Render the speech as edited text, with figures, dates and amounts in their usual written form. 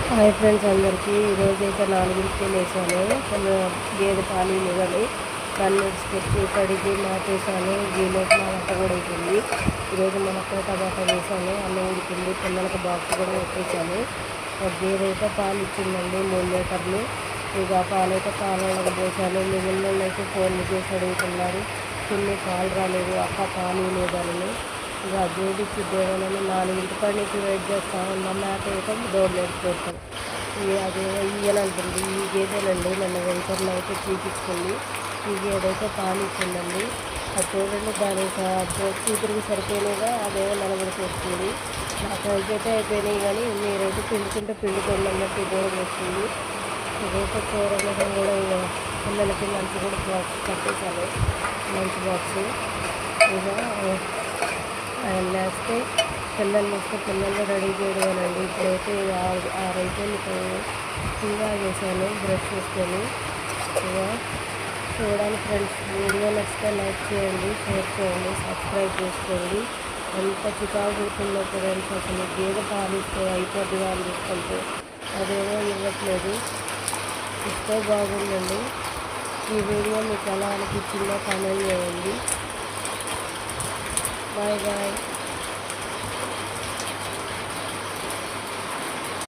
Hi friends అందరికీ ఈరోజైతే 4కి లేచాను. గేదె పాలు ఇవ్వాలి, దాన్ని విడిచిపెట్టి కడిగి మాపేసాను. గీలోపు మా వంట కూడా అయిపోయింది. ఈరోజు మునక్కాయ టమాటా వేసాను, అన్నం ఉడికింది, పిల్లలకి బాక్స్ కూడా పెట్టేశాను. గేదె అయితే పాలు ఇచ్చిందండి 3 లీటర్లు. ఇక పాలైతే పాలలకు పోసాను. మిగిలిన అయితే ఫోన్లు చేసి అడుగుతున్నారు, పిన్ని పాలు రాలేదు, అక్క పాలు లేదని. ఇక జోడించి దేవాలని 4 నుంచి వెయిట్ చేస్తూ ఉన్నాం. మేత అయితే దోడలేదు పోతాం. అదేమో ఇయ్యనంటుంది. ఈ గేదెనండి నన్ను వెంకర్లో అయితే చూపించుకుంది. ఈ గేదైతే పాలు ఇచ్చిందండి. అది చూడండి, దాని కూతురికి సరిపోయినాయిగా, అదేమో నలుగురికి వస్తుంది. నాకు అయితే అయిపోయినాయి, కానీ మీరైతే పిండుకుంటే పిండుకోండి అన్నట్టు కూడా వస్తుంది. ఇదైతే కూరగా కూడా పిల్లలకి లంచ్ కూడా బాక్స్ కట్టేశాను. లంచ్ బాక్స్ ఇక లేస్తే పిల్లలు వస్తే పిల్లల్ని రెడీ చేయడమేనండి. ఇప్పుడైతే 6 అయిపోయింది. టీగా వేసాను బ్రష్ చేసుకొని. ఇక చూడాలి ఫ్రెండ్స్, వీడియో నచ్చితే లైక్ చేయండి, షేర్ చేయండి, సబ్స్క్రైబ్ చేసుకోండి. ఎంత చికాకు పుడుతుందో ఫ్రెండ్స్, అసలు గేదె పాలు ఇస్తే అయిపోద్దిగా అని చూసుకుంటే అదేమో ఇవ్వట్లేదు. ఇస్తే బాగుందండి. ఈ వీడియో మీకు ఎలా అనిపించిందో కామెంట్ చేయండి. Bye bye.